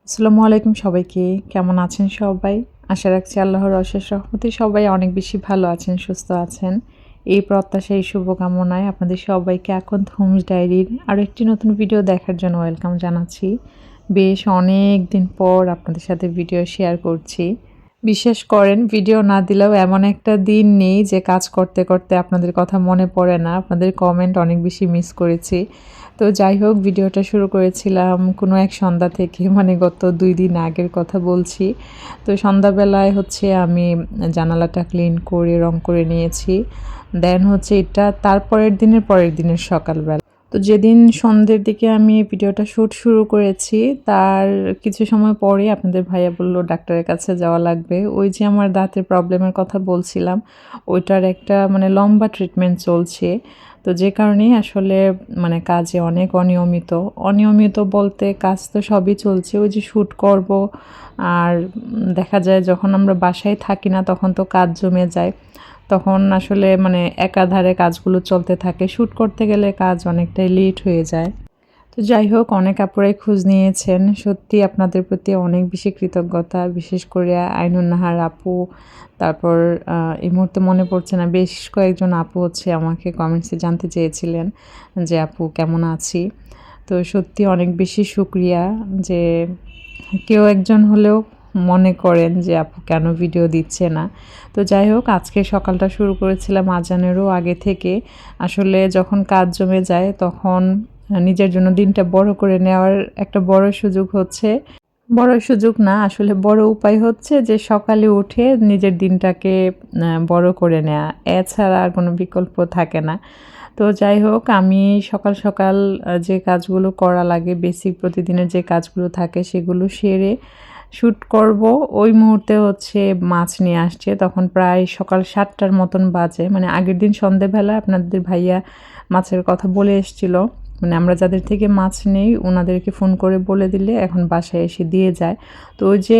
আসসালামু আলাইকুম সবাইকে। কেমন আছেন সবাই? আশা রাখছি আল্লাহর অশেষ রহমতে সবাই অনেক বেশি ভালো আছেন, সুস্থ আছেন। এই প্রত্যাশা, এই শুভকামনায় আপনাদের সবাইকে আকন্দ হোমস ডায়েরির আরও একটি নতুন ভিডিও দেখার জন্য ওয়েলকাম জানাচ্ছি। বেশ অনেক দিন পর আপনাদের সাথে ভিডিও শেয়ার করছি। বিশ্বাস করেন ভিডিও না দিলেও এমন একটা দিন নেই যে কাজ করতে, করতে আপনাদের কথা মনে পড়ে না। আপনাদের কমেন্ট অনেক বেশি মিস করেছি। তো যাই হোক ভিডিওটা শুরু করেছিলাম কোনো এক সন্ধ্যা থেকে মানে গত ২ দিন আগের কথা বলছি। তো সন্ধ্যাবেলায় হচ্ছে আমি জানালাটা ক্লিন করে রং করে নিয়েছি। দেন হচ্ছে এটা তার পরের দিনের সকালবেলা। তো যেদিন সন্ধ্যের দিকে আমি ভিডিওটা শ্যুট শুরু করেছি, তার কিছু সময় পরেই আপনাদের ভাইয়া বলল ডাক্তারের কাছে যাওয়া লাগবে। ওই যে আমার দাঁতের প্রবলেমের কথা বলছিলাম, ওইটার একটা মানে লম্বা ট্রিটমেন্ট চলছে। তো যে কারণেই আসলে মানে কাজে অনেক অনিয়মিত বলতে কাজ তো সবই চলছে। ওই যে শ্যুট করব আর দেখা যায় যখন আমরা বাসায় থাকি না তখন তো কাজ জমে যায়। তখন আসলে মানে একাধারে কাজগুলো চলতে থাকে। শ্যুট করতে গেলে কাজ অনেকটাই লেট হয়ে যায়। তো যাই হোক অনেক আপুরাই খোঁজ নিয়েছেন। সত্যি আপনাদের প্রতি অনেক বেশি কৃতজ্ঞতা। বিশেষ করে আইনুন নাহার আপু, তারপর এই মুহূর্তে মনে পড়ছে না, বেশ কয়েকজন আপু হচ্ছে আমাকে কমেন্টসে জানতে চেয়েছিলেন যে আপু কেমন আছি। তো সত্যি অনেক বেশি শুকরিয়া যে কেউ একজন হলেও মনে করেন যে আপু কেন ভিডিও দিচ্ছে না। তো যাই হোক আজকে সকালটা শুরু করেছিলাম আজানেরও আগে থেকে। আসলে যখন কাজ জমে যায় তখন নিজের জন্য দিনটা বড় করে নেওয়ার একটা বড় সুযোগ না আসলে বড় উপায় হচ্ছে যে সকালে উঠে নিজের দিনটাকে বড় করে নেওয়া। এছাড়া আর কোনো বিকল্প থাকে না। তো যাই হোক আমি সকাল সকাল যে কাজগুলো করা লাগে বেসিক প্রতিদিনের যে কাজগুলো থাকে সেগুলো সেরে শ্যুট করব। ওই মুহূর্তে হচ্ছে মাছ নিয়ে আসছে। তখন প্রায় সকাল ৭টার মতন বাজে। মানে আগের দিন সন্ধ্যেবেলা আপনাদের ভাইয়া মাছের কথা বলে এসেছিল। মানে আমরা যাদের থেকে মাছ নেই ওনাদেরকে ফোন করে বলে দিলে এখন বাসায় এসে দিয়ে যায়। তো ওই যে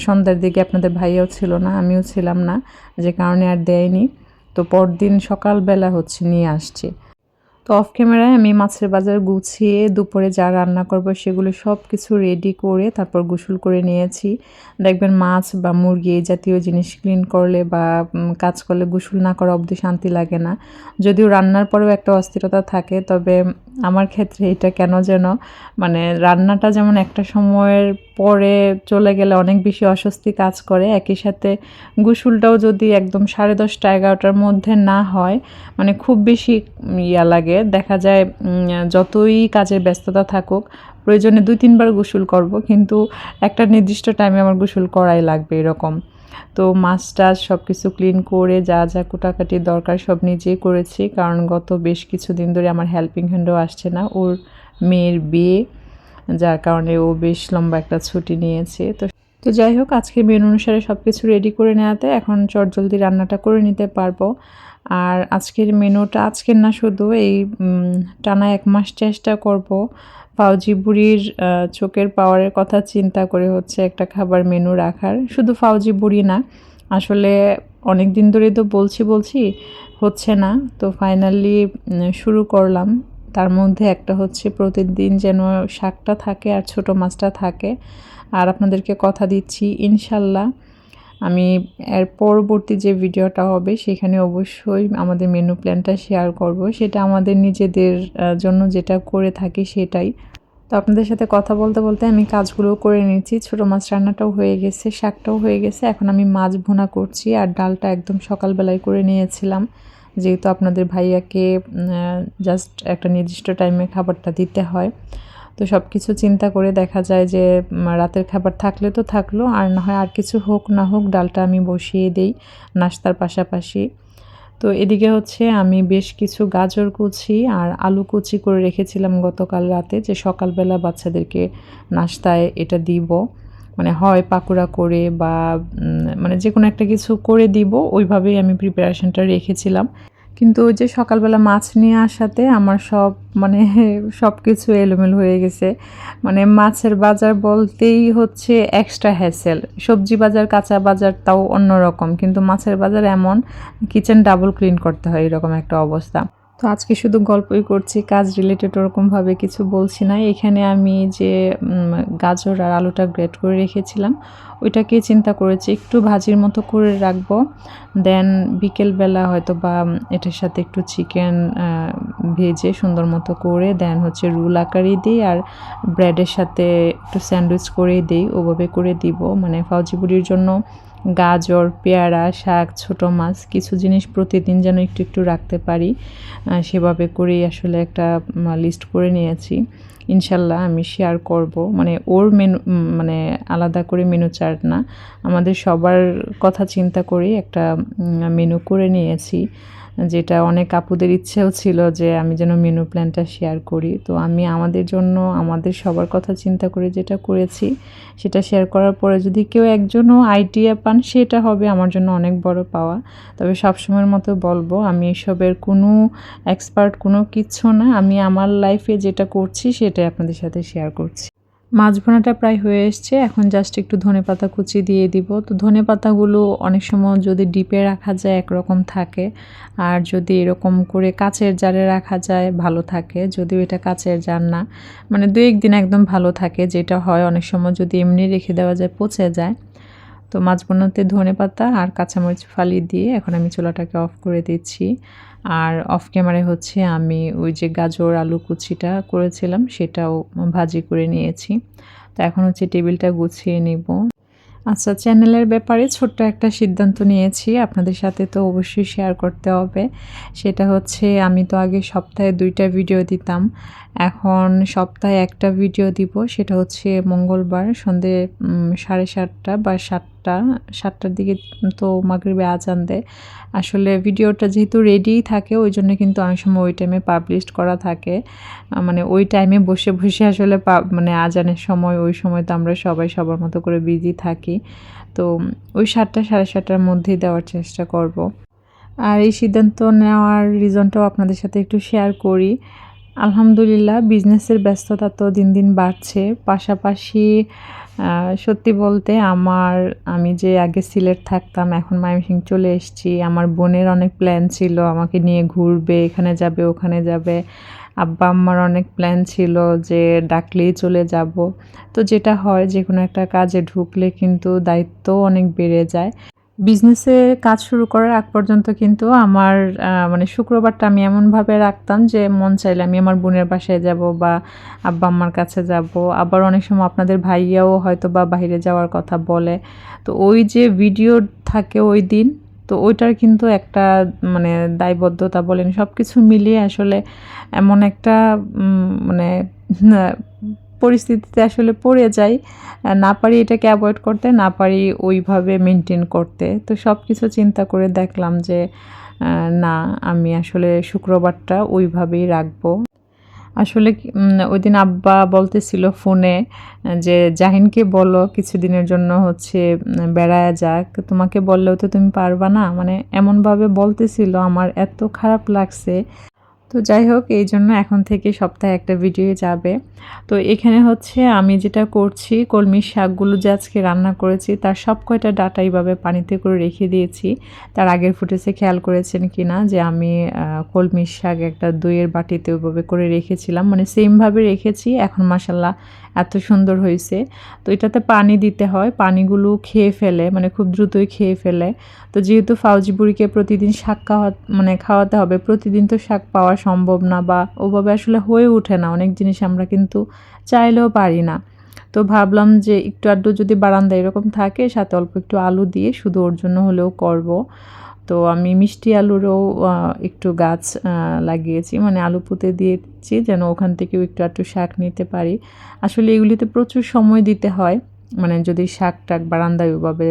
সন্ধ্যার দিকে আপনাদের ভাইয়াও ছিল না, আমিও ছিলাম না, যে কারণে আর দেয়নি। তো পরদিন সকালবেলা হচ্ছে নিয়ে আসছে। তো অফ ক্যামেরায় আমি মাছের বাজার গুছিয়ে দুপুরে যা রান্না করব সেগুলো সব কিছু রেডি করে তারপর গোসল করে নিয়েছি। দেখবেন মাছ বা মুরগি এই জাতীয় জিনিস ক্লিন করলে বা কাজ করলে গোসল না করা অবধি শান্তি লাগে না। যদিও রান্নার পরেও একটা অস্থিরতা থাকে, তবে আমার ক্ষেত্রে এটা কেন যেন মানে রান্নাটা যেমন একটা সময়ের পরে চলে গেলে অনেক বেশি অস্বস্তি কাজ করে, একই সাথে গোসলটাও যদি একদম 10:30-11টার মধ্যে না হয় মানে খুব বেশি ইয়া লাগে। দেখা যায় যতই কাজের ব্যস্ততা থাকুক প্রয়োজনে ২-৩ বার গোসল করব, কিন্তু একটা নির্দিষ্ট টাইমে আমার গোসল করাই লাগবে এরকম। তো মাছ টাছ সব কিছু ক্লিন করে যা যা কুটাকাটি দরকার সব নিজেই করেছি, কারণ গত বেশ কিছুদিন ধরে আমার হেল্পিং হ্যান্ডও আসছে না, ওর মেয়ের বিয়ে, যার কারণে ও বেশ লম্বা একটা ছুটি নিয়েছে। তো যাই হোক আজকের মেনু অনুসারে সব কিছু রেডি করে নেওয়াতে এখন চটজলদি রান্নাটা করে নিতে পারবো। আর আজকের মেনুটা আজকের না, শুধু এই টানা ১ মাস চেষ্টা করব ফাউজি বুড়ির চোখের পাওয়ারের কথা চিন্তা করে হচ্ছে একটা খাবার মেনু রাখার। শুধু ফাউজি বুড়ি না, আসলে অনেক দিন ধরেই তো বলছি হচ্ছে না। তো ফাইনালি শুরু করলাম। তার মধ্যে একটা হচ্ছে প্রতিদিন যেন শাকটা থাকে আর ছোট মাছটা থাকে। আর আপনাদেরকে কথা দিচ্ছি ইনশাল্লাহ আমি এর পরবর্তী যে ভিডিওটা হবে সেখানে অবশ্যই আমাদের মেনু প্ল্যানটা শেয়ার করব। সেটা আমাদের নিজেদের জন্য যেটা করে থাকি সেটাই। তো আপনাদের সাথে কথা বলতে বলতে আমি কাজগুলো করে নিচ্ছি। ছোটো মাছ রান্নাটাও হয়ে গেছে, শাকটাও হয়ে গেছে। এখন আমি মাছ ভুনা করছি আর ডালটা একদম সকালবেলায় করে নিয়েছিলাম, যেহেতু আপনাদের ভাইয়াকে জাস্ট একটা নির্দিষ্ট টাইমে খাবারটা দিতে হয়। তো সব কিছু চিন্তা করে দেখা যায় যে রাতের খাবার থাকলে তো থাকলো, আর না হয় আর কিছু হোক না হোক ডালটা আমি বসিয়ে দেই নাস্তার পাশাপাশি। তো এদিকে হচ্ছে আমি বেশ কিছু গাজর কুচি আর আলু কুচি করে রেখেছিলাম গতকাল রাতে, যে সকালবেলা বাচ্চাদেরকে নাস্তায় এটা দিব। মানে হয় পাকোড়া করে বা মানে যে কোনো একটা কিছু করে দিব, ওইভাবেই আমি প্রিপারেশনটা রেখেছিলাম। কিন্তু ওই যে সকালবেলা মাছ নিয়ে আসাতে আমার সব মানে সব কিছু এলোমেলো হয়ে গেছে। মানে মাছের বাজার বলতেই হচ্ছে এক্সট্রা হ্যাসেল। সবজি বাজার, কাঁচা বাজার তাও অন্যরকম, কিন্তু মাছের বাজার এমন কিচেন ডাবল ক্লিন করতে হয় এরকম একটা অবস্থা। তো আজকে শুধু গল্পই করছি, কাজ রিলেটেড ওরকমভাবে কিছু বলছি না। এখানে আমি যে গাজর আর আলুটা গ্রেট করে রেখেছিলাম, ওইটাকে চিন্তা করেছি একটু ভাজির মতো করে রাখবো। দেন বিকেলবেলা হয়তো বা এটার সাথে একটু চিকেন ভেজে সুন্দর মতো করে দেন হচ্ছে রুল আকারে দিই, আর ব্রেডের সাথে একটু স্যান্ডউইচ করেই দিই, ওভাবে করে দিব। মানে ফাউজি বুড়ির জন্য গাজর, পেয়ারা, শাক, ছোট মাছ কিছু জিনিস প্রতিদিন যেন একটু একটু রাখতে পারি, সেভাবে করেই আসলে একটা লিস্ট করে নিয়েছি। ইনশাল্লাহ আমি শেয়ার করব। মানে ওর মেনু, মানে আলাদা করে মেনু চার্ট না, আমাদের সবার কথা চিন্তা করেই একটা মেনু করে নিয়েছি, যেটা অনেক আপুদের ইচ্ছেও ছিল যে আমি যেন মেনু প্ল্যানটা শেয়ার করি। তো আমি আমাদের জন্য, আমাদের সবার কথা চিন্তা করে যেটা করেছি সেটা শেয়ার করার পরে যদি কেউ একজনও আইডিয়া পান, সেটা হবে আমার জন্য অনেক বড় পাওয়া। তবে সবসময়ের মতো বলবো, আমি এসবের কোনো এক্সপার্ট কোনো কিচ্ছু না। আমি আমার লাইফে যেটা করছি সেটাই আপনাদের সাথে শেয়ার করছি। মাছ ভুনাটা প্রায় হয়ে এসছে, এখন জাস্ট একটু ধনেপাতা কুচি দিয়ে দিব। তো ধনেপাতাগুলো অনেক সময় যদি ডিপে রাখা যায় একরকম থাকে, আর যদি এরকম করে কাচের জারে রাখা যায় ভালো থাকে। যদিও এটা কাচের জার না, মানে 2-1 দিন একদম ভালো থাকে। যেটা হয় অনেক সময় যদি এমনি রেখে দেওয়া যায় পচে যায়। তো মাছ ভুনাতে ধনেপাতা আর কাঁচামরিচ ফালি দিয়ে এখন আমি চুলাটাকে অফ করে দিচ্ছি। আর অফ ক্যামেরায় হচ্ছে আমি ওই যে গাজর আলু কুচিটা করেছিলাম সেটাও ভাজি করে নিয়েছি। তো এখন হচ্ছে টেবিলটা গুছিয়ে নিব। আচ্ছা, চ্যানেলের ব্যাপারে ছোট্ট একটা সিদ্ধান্ত নিয়েছি, আপনাদের সাথে তো অবশ্যই শেয়ার করতে হবে। সেটা হচ্ছে আমি তো আগে সপ্তাহে 2টা ভিডিও দিতাম, এখন সপ্তাহে একটা ভিডিও দিব। সেটা হচ্ছে মঙ্গলবার সন্ধে 7:30 বা 7টার দিকে। তো মাগরিবে আজান দেয়। আসলে ভিডিওটা যেহেতু রেডিই থাকে, ওই জন্য কিন্তু অনেক সময় ওই টাইমে পাবলিশ করা থাকে। মানে ওই টাইমে বসে বসে আসলে মানে আজানের সময়, ওই সময় তো আমরা সবাই সবার মতো করে বিজি থাকি। তো ওই 7টা 7:30টার মধ্যেই দেওয়ার চেষ্টা করব। আর এই সিদ্ধান্ত নেওয়ার রিজনটাও আপনাদের সাথে একটু শেয়ার করি। আলহামদুলিল্লাহ বিজনেসের ব্যস্ততা তো দিন দিন বাড়ছে। পাশাপাশি সত্যি বলতে আমি যে আগে সিলেট থাকতাম, এখন ময়মনসিংহ চলে এসেছি। আমার বোনের অনেক প্ল্যান ছিল আমাকে নিয়ে ঘুরবে, এখানে যাবে ওখানে যাবে। আব্বা আম্মার অনেক প্ল্যান ছিল যে ডাকলেই চলে যাব। তো যেটা হয় যে কোনো একটা কাজে ঢুকলে কিন্তু দায়িত্বও অনেক বেড়ে যায়। বিজনেসে কাজ শুরু করার আগ পর্যন্ত কিন্তু আমার মানে শুক্রবারটা আমি এমনভাবে রাখতাম যে মন চাইলে আমি আমার বোনের বাসায় যাব বা আব্বা আম্মার কাছে যাব। আবার অনেক সময় আপনাদের ভাইয়াও হয়তো বা বাইরে যাওয়ার কথা বলে। তো ওই যে ভিডিও থাকে ওই দিন, তো ওইটার কিন্তু একটা মানে দায়বদ্ধতা বলেন সব কিছু মিলিয়ে আসলে এমন একটা মানে পরিস্থিতিতে আসলে পড়ে যাই, না পারি এটাকে অ্যাভয়েড করতে, না পারি ওইভাবে মেনটেন করতে। তো সব কিছু চিন্তা করে দেখলাম যে না, আমি আসলে শুক্রবারটা ওইভাবেই রাখবো। আসলে ওইদিন আব্বা বলতেছিল ফোনে যে জাহিনকে বলো কিছুদিনের জন্য হচ্ছে বেড়ায়া যাক, তোমাকে বললেও তো তুমি পারবা না, মানে এমনভাবে বলতেছিল। আমার এত খারাপ লাগছে। তো যাই হোক, এই জন্য এখন থেকে সপ্তাহে একটা ভিডিও যাবে। তো এখানে হচ্ছে আমি যেটা করছি, কলমির শাকগুলো যে আজকে রান্না করেছি তার সব কয়টা ডাটা এইভাবে পানিতে করে রেখে দিয়েছি। তার আগের ফুটেজে খেয়াল করেছেন কি না যে আমি কলমির শাক একটা দইয়ের বাটিতে ওইভাবে করে রেখেছিলাম, মানে সেমভাবে রেখেছি। এখন মাশাল্লাহ এত সুন্দর হয়েছে। তো এটাতে পানি দিতে হয়, পানিগুলো খেয়ে ফেলে, মানে খুব দ্রুতই খেয়ে ফেলে। তো যেহেতু ফাউজি বুড়িকে প্রতিদিন শাক খাওয়াতে হবে, প্রতিদিন তো শাক পাওয়া সম্ভব না, বা ওভাবে আসলে হয়ে ওঠে না। অনেক জিনিস আমরা কিন্তু চাইলেও পারি না। তো ভাবলাম যে একটু আধটু যদি বারান্দায় এরকম থাকে, সাথে অল্প একটু আলু দিয়ে শুধু ওর জন্য হলেও করব। তো আমি মিষ্টি আলুরও একটু গাছ লাগিয়েছি, মানে আলু পুঁতে দিয়েছি যেন ওখান থেকেও একটু আধটু শাক নিতে পারি। আসলে এগুলিতে প্রচুর সময় দিতে হয়, মানে যদি শাক-টাক বারান্দায় ওইভাবে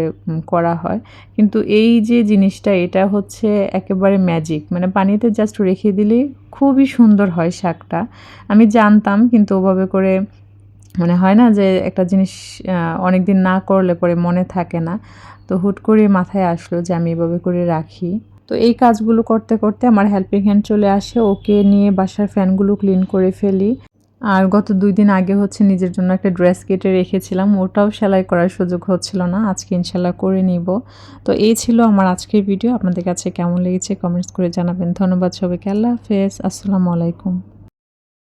করা হয়। কিন্তু এই যে জিনিসটা, এটা হচ্ছে একেবারে ম্যাজিক। মানে পানিতে জাস্ট রেখে দিলেই খুবই সুন্দর হয় শাকটা। আমি জানতাম, কিন্তু ওভাবে করে মানে হয় না যে একটা জিনিস অনেকদিন না করলে পরে মনে থাকে না। তো হুট করে মাথায় আসলো যে আমি এভাবে করে রাখি। তো এই কাজগুলো করতে করতে আমার হেল্পিং হ্যান্ড চলে আসে, ওকে নিয়ে বাসার ফ্যানগুলো ক্লিন করে ফেলি। আর গত 2 দিন আগে হচ্ছে নিজের জন্য একটা ড্রেস কেটে রেখেছিলাম, ওটাও সেলাই করার সুযোগ হচ্ছিল না। আজকে ইনশাল্লাহ করে নিব। তো এই ছিল আমার আজকের ভিডিও। আপনাদের কাছে কেমন লেগেছে কমেন্টস করে জানাবেন। ধন্যবাদ সবাইকে। আল্লাহ হাফেজ। আসসালামু আলাইকুম।